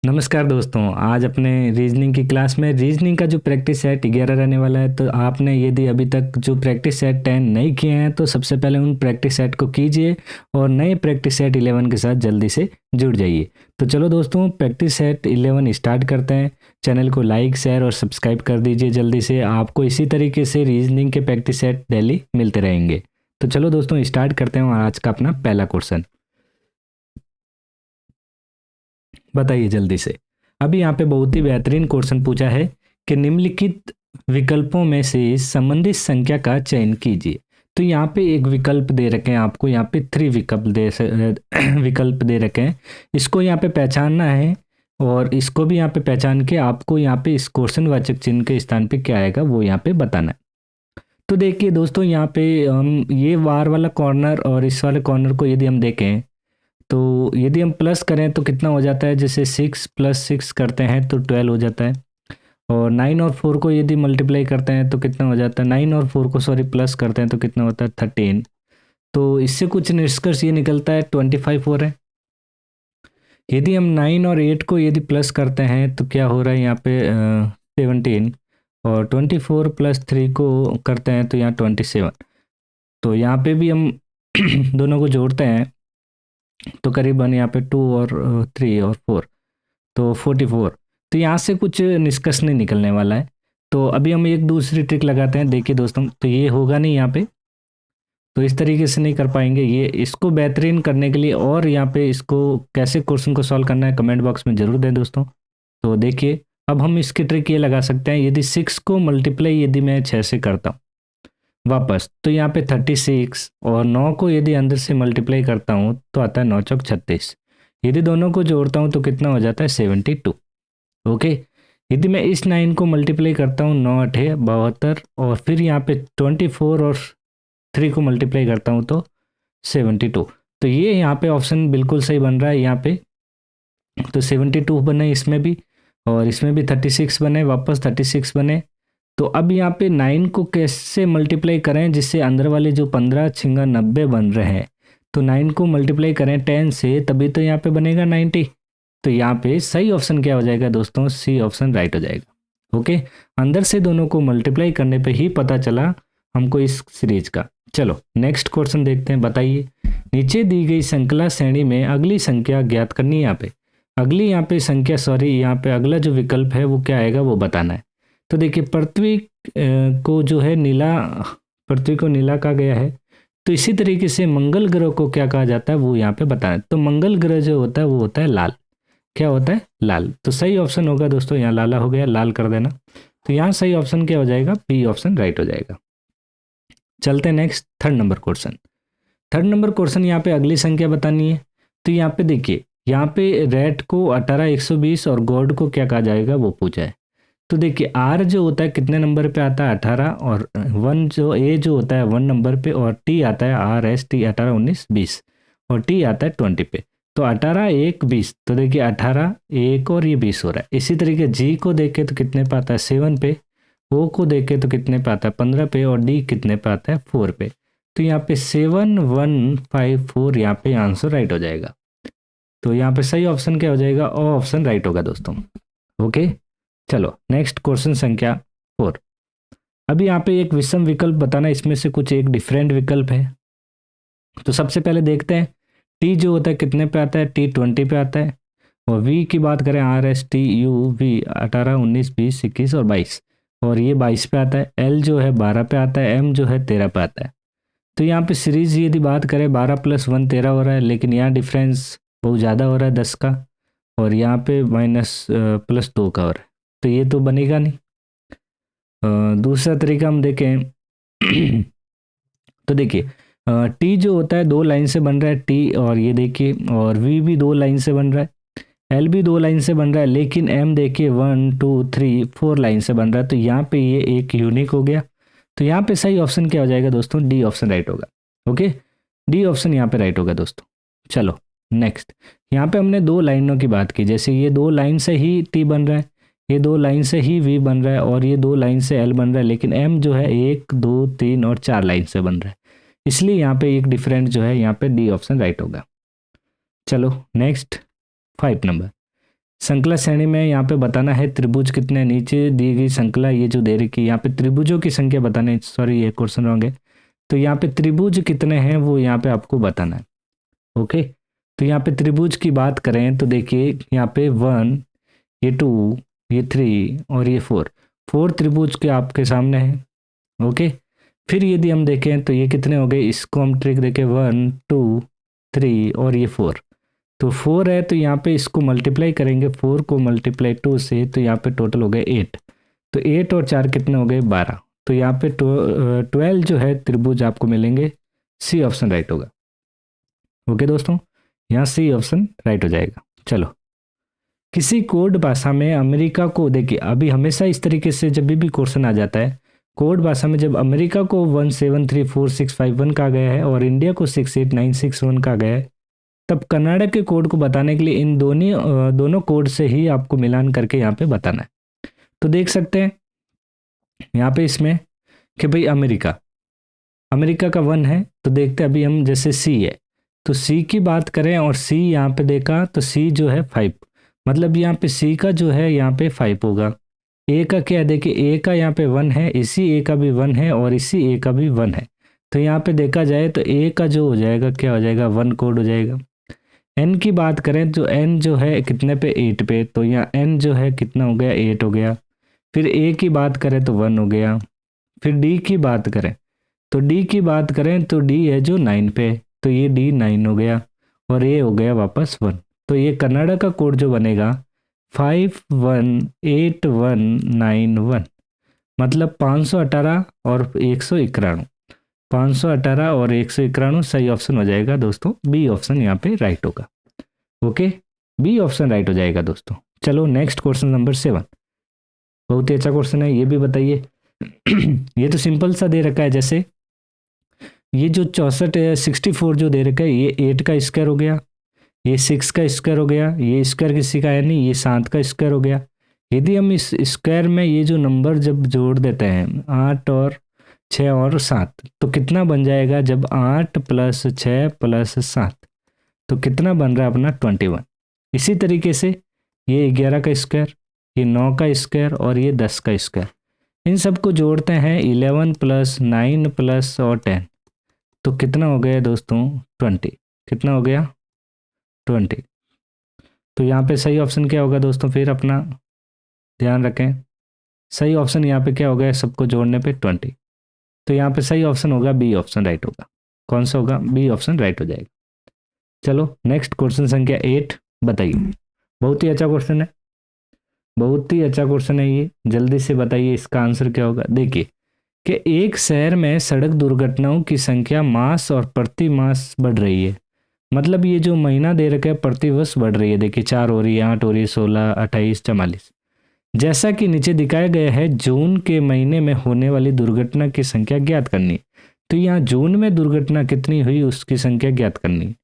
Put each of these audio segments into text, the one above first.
नमस्कार दोस्तों, आज अपने रीजनिंग की क्लास में रीजनिंग का जो प्रैक्टिस सेट 11 रहने वाला है। तो आपने यदि अभी तक जो प्रैक्टिस सेट 10 नहीं किए हैं तो सबसे पहले उन प्रैक्टिस सेट को कीजिए और नए प्रैक्टिस सेट 11 के साथ जल्दी से जुड़ जाइए। तो चलो दोस्तों, प्रैक्टिस सेट 11 स्टार्ट करते हैं। चैनल को लाइक, शेयर और सब्सक्राइब कर दीजिए जल्दी से। आपको इसी तरीके से रीजनिंग के प्रैक्टिस सेट डेली मिलते रहेंगे। तो चलो दोस्तों, स्टार्ट करते हैं आज का अपना पहला क्वेश्चन। बताइए जल्दी से। अभी यहाँ पे बहुत ही बेहतरीन क्वेश्चन पूछा है कि निम्नलिखित विकल्पों में से संबंधित संख्या का चयन कीजिए। तो यहाँ पे एक विकल्प दे रखे हैं आपको, यहाँ पे 3 विकल्प दे रखे हैं। इसको यहाँ पे पहचानना है और इसको भी यहाँ पे पहचान के आपको यहाँ पे इस क्वेश्चन वाचक चिन्ह के स्थान पे क्या आएगा वो यहाँ पे बताना है। तो देखिए दोस्तों, यहाँ पे हम ये बार वाला कॉर्नर और इस वाले कॉर्नर को यदि हम देखें तो यदि हम प्लस करें तो कितना हो जाता है, जैसे 6 + 6 करते हैं तो 12 हो जाता है। और 9 और 4 को यदि मल्टीप्लाई करते हैं तो कितना हो जाता है, 9 और 4 को सॉरी प्लस करते हैं तो कितना होता है 13। तो इससे कुछ निष्कर्ष ये निकलता है 25 हो रहा है। यदि हम 9 और 8 को यदि प्लस करते हैं तो क्या हो रहा है यहाँ पे 17। और 24 + 3 को करते हैं तो यहाँ 27। तो यहाँ पे भी हम दोनों को जोड़ते हैं तो करीबन यहाँ पे 2 और 3 और 4 तो 44। तो यहाँ से कुछ निष्कर्ष नहीं निकलने वाला है। तो अभी हम एक दूसरी ट्रिक लगाते हैं। देखिए दोस्तों, तो ये होगा नहीं यहाँ पे, तो इस तरीके से नहीं कर पाएंगे। ये इसको बेहतरीन करने के लिए और यहाँ पे इसको कैसे क्वेश्चन को सॉल्व करना है कमेंट बॉक्स में जरूर दें दोस्तों। तो देखिए, अब हम इसकी ट्रिक ये लगा सकते हैं। यदि 6 को मल्टीप्लाई यदि मैं 6 से करता हूँ वापस तो यहाँ पे 36, और 9 को यदि अंदर से मल्टीप्लाई करता हूँ तो आता है 9 चौक 36। यदि दोनों को जोड़ता हूँ तो कितना हो जाता है 72। ओके। यदि मैं इस 9 को मल्टीप्लाई करता हूँ 9 8 72, और फिर यहाँ पे 24 और 3 को मल्टीप्लाई करता हूँ तो 72। तो ये यहाँ पे ऑप्शन बिल्कुल सही बन रहा है यहाँ पे। तो 72 बने इसमें भी, और इसमें भी 36 बने, वापस 36 बने। तो अब यहाँ पे 9 को कैसे मल्टीप्लाई करें जिससे अंदर वाले जो 15 छिंगा 90 बन रहे हैं। तो 9 को मल्टीप्लाई करें 10 से, तभी तो यहाँ पे बनेगा 90। तो यहाँ पे सही ऑप्शन क्या हो जाएगा दोस्तों, सी ऑप्शन राइट हो जाएगा। ओके। अंदर से दोनों को मल्टीप्लाई करने पे ही पता चला हमको इस सीरीज का। चलो नेक्स्ट क्वेश्चन देखते हैं। बताइए, नीचे दी गई श्रृंखला श्रेणी में अगली संख्या ज्ञात करनी है। यहाँ पे अगली यहाँ पे संख्या सॉरी यहाँ पे अगला जो विकल्प है वो क्या आएगा वो बताना है। तो देखिए, को जो है नीला, पृथ्वी को नीला कहा गया है। तो इसी तरीके से मंगल ग्रह को क्या कहा जाता है वो यहाँ पे बताना है। तो मंगल ग्रह जो होता है वो होता है लाल। क्या होता है, लाल। तो सही ऑप्शन होगा दोस्तों, यहाँ लाला हो गया, लाल कर देना। तो यहाँ सही ऑप्शन क्या हो जाएगा, बी ऑप्शन राइट हो जाएगा। चलते हैं next, third number question. Third number question यहाँ पे अगली संख्या बतानी है। तो यहाँ पे देखिए, यहाँ पे रेड को 18 120 और गॉड को क्या कहा जाएगा वो पूछा है। तो देखिए, आर जो होता है कितने नंबर पे आता है 18, और वन जो ए जो होता है 1 नंबर पे, और टी आता है आर एस टी 18 19 20, और टी आता है 20 पे। तो 18 1 20, तो देखिए 18 1 और ये 20 हो रहा है। इसी तरीके जी को देखे तो कितने पे आता है 7 पे, ओ को देखे तो कितने पे आता है 15 पे, और डी कितने पे आता है 4 पे। तो यहाँ पे 7154 यहाँ पे आंसर राइट हो जाएगा। तो यहाँ पे सही ऑप्शन क्या हो जाएगा, ओ ऑप्शन राइट होगा दोस्तों। ओके। चलो नेक्स्ट क्वेश्चन संख्या 4। अभी यहाँ पे एक विषम विकल्प बताना, इसमें से कुछ एक डिफरेंट विकल्प है। तो सबसे पहले देखते हैं, टी जो होता है कितने पे आता है, टी 20 पे आता है। और वी की बात करें, R S T U V 18 19 20 21 और 22, और ये 22 पे आता है। एल जो है 12 पे आता है, एम जो है 13 पे आता है। तो यहाँ पे सीरीज यदि बात करें 12 + 1 13 हो रहा है, लेकिन यहाँ डिफरेंस बहुत ज़्यादा हो रहा है 10 का, और यहाँ पे माइनस +2 का हो रहा है। तो ये तो बनेगा नहीं। दूसरा तरीका हम देखें तो देखिए, टी जो होता है 2 लाइन से बन रहा है टी, और ये देखिए, और वी भी 2 लाइन से बन रहा है, एल भी 2 लाइन से बन रहा है, लेकिन एम देखिए 1 2 3 4 लाइन से बन रहा है। तो यहाँ पे ये एक यूनिक हो गया। तो यहाँ पे सही ऑप्शन क्या हो जाएगा दोस्तों, डी ऑप्शन राइट होगा। ओके, डी ऑप्शन यहाँ पे राइट होगा दोस्तों। चलो नेक्स्ट, यहाँ पे हमने 2 लाइनों की बात की, जैसे ये 2 लाइन से ही टी बन रहा है, ये 2 लाइन से ही वी बन रहा है, और ये 2 लाइन से एल बन रहा है, लेकिन एम जो है 1 2 3 और 4 लाइन से बन रहा है। इसलिए यहाँ पे एक डिफरेंट जो है, यहाँ पे डी ऑप्शन राइट होगा। चलो नेक्स्ट 5 नंबर। श्रृंखला श्रेणी में यहाँ पे बताना है त्रिभुज कितने, नीचे दी गई श्रृंखला ये जो दे रखी है यहाँ पे त्रिभुजों की संख्या बतानी, सॉरी ये क्वेश्चन रॉन्ग है। तो यहाँ पे त्रिभुज कितने हैं वो यहाँ पे आपको बताना है। ओके, तो यहाँ पे त्रिभुज की बात करें तो देखिए यहाँ पे 1, ये 2, ये 3 और ये 4 त्रिभुज के आपके सामने है। ओके, फिर यदि हम देखें तो ये कितने हो गए, इसको हम ट्रिक देखें 1 2 3 और ये 4, तो 4 है तो यहाँ पे इसको मल्टीप्लाई करेंगे, 4 को मल्टीप्लाई 2 से, तो यहाँ पे टोटल हो गए 8, तो 8 और 4 कितने हो गए 12, तो यहाँ पे 12 जो है त्रिभुज आपको मिलेंगे। सी ऑप्शन राइट होगा। ओके दोस्तों, यहाँ सी ऑप्शन राइट हो जाएगा। चलो, किसी कोड भाषा में अमेरिका को, देखिए अभी हमेशा इस तरीके से जब भी क्वेश्चन आ जाता है, कोड भाषा में जब अमेरिका को 1734651 कहा गया है और इंडिया को 68961 कहा गया है, तब कनाडा के कोड को बताने के लिए इन दोनों कोड से ही आपको मिलान करके यहाँ पे बताना है। तो देख सकते हैं यहाँ पे इसमें कि भाई अमेरिका का 1 है, तो देखते हैं अभी हम, जैसे सी है तो सी की बात करें और सी यहाँ पे देखा तो सी जो है 5, मतलब यहाँ पे सी का जो है यहाँ पे 5 होगा। ए का क्या है, देखिए ए का यहाँ पे 1 है, इसी ए का भी 1 है और इसी ए का भी 1 है, तो यहाँ पे देखा जाए तो ए का जो हो जाएगा क्या हो जाएगा 1 कोड हो जाएगा। एन की बात करें तो एन जो है कितने पे 8 पे, तो यहाँ एन जो है कितना हो गया 8 हो गया। फिर ए की बात करें तो 1 हो गया। फिर डी की बात करें तो डी है जो 9 पे, तो ये डी 9 हो गया और ये हो गया वापस 1। तो ये कनाडा का कोड जो बनेगा 518191, मतलब 518 और 191, 518 और 191 सही ऑप्शन हो जाएगा दोस्तों। बी ऑप्शन यहाँ पे राइट होगा। ओके, बी ऑप्शन राइट हो जाएगा दोस्तों। चलो नेक्स्ट क्वेश्चन नंबर 7, बहुत ही अच्छा क्वेश्चन है, ये भी बताइए। ये तो सिंपल सा दे रखा है, जैसे ये जो 64 जो दे रखा है, ये 8 का स्क्वायर हो गया, ये 6 का स्क्वायर हो गया, ये स्क्वायर किसी का है नहीं, ये 7 का स्क्वायर हो गया। यदि हम इस स्क्वायर में ये जो नंबर जब जोड़ देते हैं 8 और 6 और 7, तो कितना बन जाएगा, जब 8 + 6 + 7, तो कितना बन रहा है अपना 21। इसी तरीके से ये 11 का स्क्वायर, ये 9 का स्क्वायर और ये 10 का स्क्वायर, इन सबको जोड़ते हैं 11 + 9 + और 10, तो कितना हो गया दोस्तों 20। कितना हो गया 20। तो यहाँ पे सही ऑप्शन क्या होगा दोस्तों, फिर अपना ध्यान रखें, सही ऑप्शन यहाँ पे क्या हो गया, सबको जोड़ने पे 20, तो यहाँ पे सही ऑप्शन होगा बी ऑप्शन राइट होगा। कौन सा होगा, बी ऑप्शन राइट हो जाएगा। चलो नेक्स्ट क्वेश्चन संख्या 8 बताइए। बहुत ही अच्छा क्वेश्चन है, बहुत ही अच्छा क्वेश्चन है ये, जल्दी से बताइए इसका आंसर क्या होगा। देखिए कि एक शहर में सड़क दुर्घटनाओं की संख्या मास और प्रति मास बढ़ रही है, मतलब ये जो महीना दे रखा है प्रति वर्ष बढ़ रही है। देखिए 4 हो रही है, 8 हो रही है, 16, 28, 44, जैसा कि नीचे दिखाया गया है। जून के महीने में होने वाली दुर्घटना की संख्या ज्ञात करनी है। तो यहाँ जून में दुर्घटना कितनी हुई उसकी संख्या ज्ञात करनी है।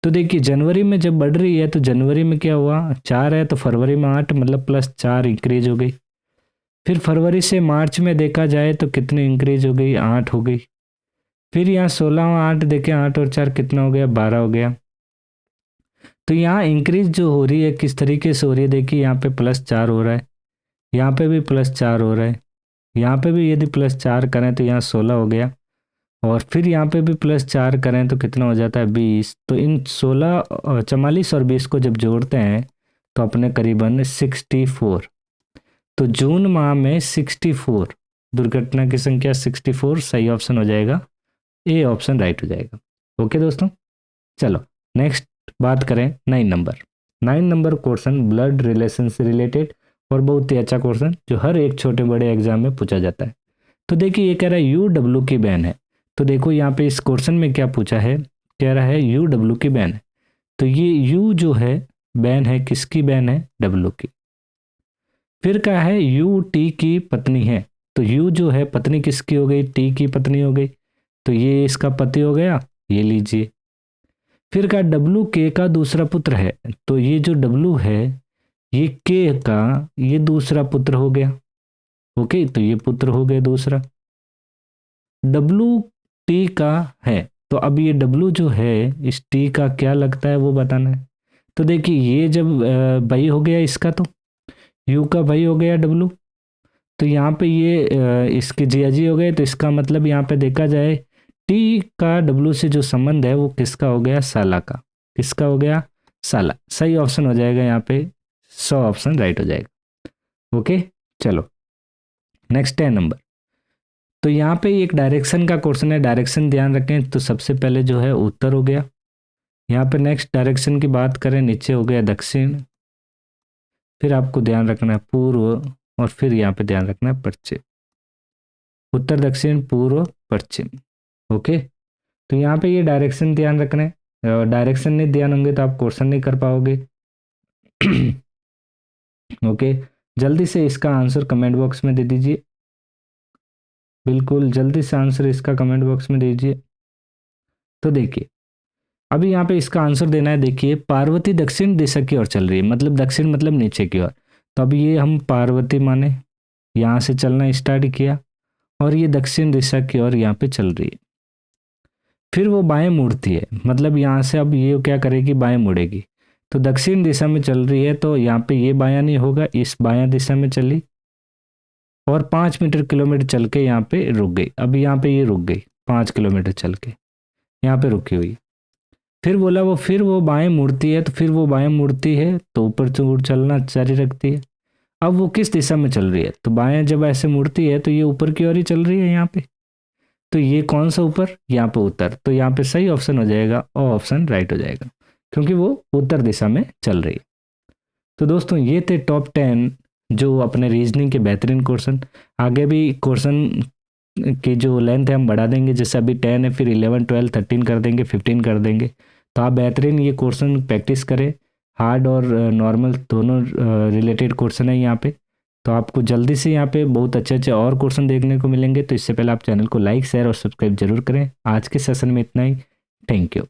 तो देखिए जनवरी में जब बढ़ रही है तो जनवरी में क्या हुआ 4 है, तो फरवरी में 8, मतलब +4 इंक्रीज हो गई। फिर फरवरी से मार्च में देखा जाए तो कितनी इंक्रीज हो गई, 8 हो गई। फिर यहाँ 16 और 8 देखें, 8 और 4 कितना हो गया 12 हो गया। तो यहाँ इंक्रीज जो हो रही है किस तरीके से हो रही है, देखिए यहाँ पे +4 हो रहा है, यहाँ पे भी +4 हो रहा है, यहाँ पे भी यदि +4 करें तो यहाँ 16 हो गया, और फिर यहाँ पे भी +4 करें तो कितना हो जाता है 20। तो इन 16, 44 और 20 को जब जोड़ते हैं तो अपने करीबन 64। तो जून माह में 64 दुर्घटना की संख्या 64 सही ऑप्शन हो जाएगा, ए ऑप्शन राइट हो जाएगा। ओके दोस्तों, चलो नेक्स्ट बात करें 9 नंबर क्वेश्चन ब्लड रिलेशन से रिलेटेड, और बहुत ही अच्छा क्वेश्चन जो हर एक छोटे बड़े एग्जाम में पूछा जाता है। तो देखिए ये कह रहा है UW की बहन है, तो देखो यहाँ पे इस क्वेश्चन में क्या पूछा है, कह रहा है UW की बहन है, तो ये U जो है बहन है, किसकी बहन है, W की। फिर क्या है UT की पत्नी है, तो U जो है पत्नी किसकी हो गई, T की पत्नी हो गई, तो ये इसका पति हो गया, ये लीजिए। फिर का WK का दूसरा पुत्र है, तो ये जो W है ये K का ये दूसरा पुत्र हो गया। ओके, तो ये पुत्र हो गया दूसरा। WT का है, तो अब ये W जो है इस T का क्या लगता है वो बताना है। तो देखिए ये जब भाई हो गया इसका, तो यू का भाई हो गया डब्लू, तो यहाँ पे ये इसके जिया जी हो गए, तो इसका मतलब यहाँ पे देखा जाए टी का डब्लू से जो संबंध है वो किसका हो गया, साला का। किसका हो गया, साला। सही ऑप्शन हो जाएगा यहाँ पे, 100 ऑप्शन राइट हो जाएगा। ओके, चलो नेक्स्ट 10 नंबर। तो यहाँ पे एक डायरेक्शन का क्वेश्चन है, डायरेक्शन ध्यान रखें। तो सबसे पहले जो है उत्तर हो गया। यहाँ पे नेक्स्ट डायरेक्शन की बात करें, नीचे हो गया दक्षिण, फिर आपको ध्यान रखना है पूर्व, और फिर यहाँ पे ध्यान रखना है पश्चिम। उत्तर दक्षिण पूर्व पश्चिम। ओके, तो यहाँ पे ये डायरेक्शन ध्यान रखना है। डायरेक्शन नहीं ध्यान होंगे तो आप क्वेश्चन नहीं कर पाओगे। ओके, जल्दी से इसका आंसर कमेंट बॉक्स में दे दीजिए। बिल्कुल जल्दी से आंसर इसका कमेंट बॉक्स में दीजिए। तो देखिए अभी यहाँ पे इसका आंसर देना है। देखिए पार्वती दक्षिण दिशा की ओर चल रही है, मतलब दक्षिण मतलब नीचे की ओर। तो अब ये हम पार्वती माने यहाँ से चलना स्टार्ट किया, और ये दक्षिण दिशा की ओर यहाँ पे चल रही है। फिर वो बाएं मुड़ती है, मतलब यहाँ से अब ये क्या करेगी, बाएं मुड़ेगी। तो दक्षिण दिशा में चल रही है, तो यहाँ पे ये बायां नहीं होगा, इस बायां दिशा में चली, और 5 किलोमीटर चल के यहाँ पे रुक गई। अब यहाँ पे ये रुक गई 5 किलोमीटर चल के यहाँ पे रुकी हुई। फिर बोला वो बाएं मुड़ती है, तो फिर वो बाएं मुड़ती है तो ऊपर से चलना जारी रखती है। अब वो किस दिशा में चल रही है, तो बाएं जब ऐसे मुड़ती है तो ये ऊपर की ओर ही चल रही है यहाँ पे। तो ये कौन सा ऊपर, यहाँ पे उत्तर। तो यहाँ पे सही ऑप्शन हो जाएगा, और ऑप्शन राइट हो जाएगा, क्योंकि वो उत्तर दिशा में चल रही है। तो दोस्तों ये थे टॉप 10 जो अपने रीजनिंग के बेहतरीन क्वेश्चन। आगे भी क्वेश्चन की जो लेंथ है हम बढ़ा देंगे, जैसे अभी 10 है, फिर 11, 12, 13 कर देंगे, 15 कर देंगे। तो आप बेहतरीन ये क्वेश्चन प्रैक्टिस करें। हार्ड और नॉर्मल दोनों रिलेटेड क्वेश्चन है यहाँ पे। तो आपको जल्दी से यहाँ पे बहुत अच्छे अच्छे और क्वेश्चन देखने को मिलेंगे। तो इससे पहले आप चैनल को लाइक, शेयर और सब्सक्राइब जरूर करें। आज के सेशन में इतना ही। Thank you.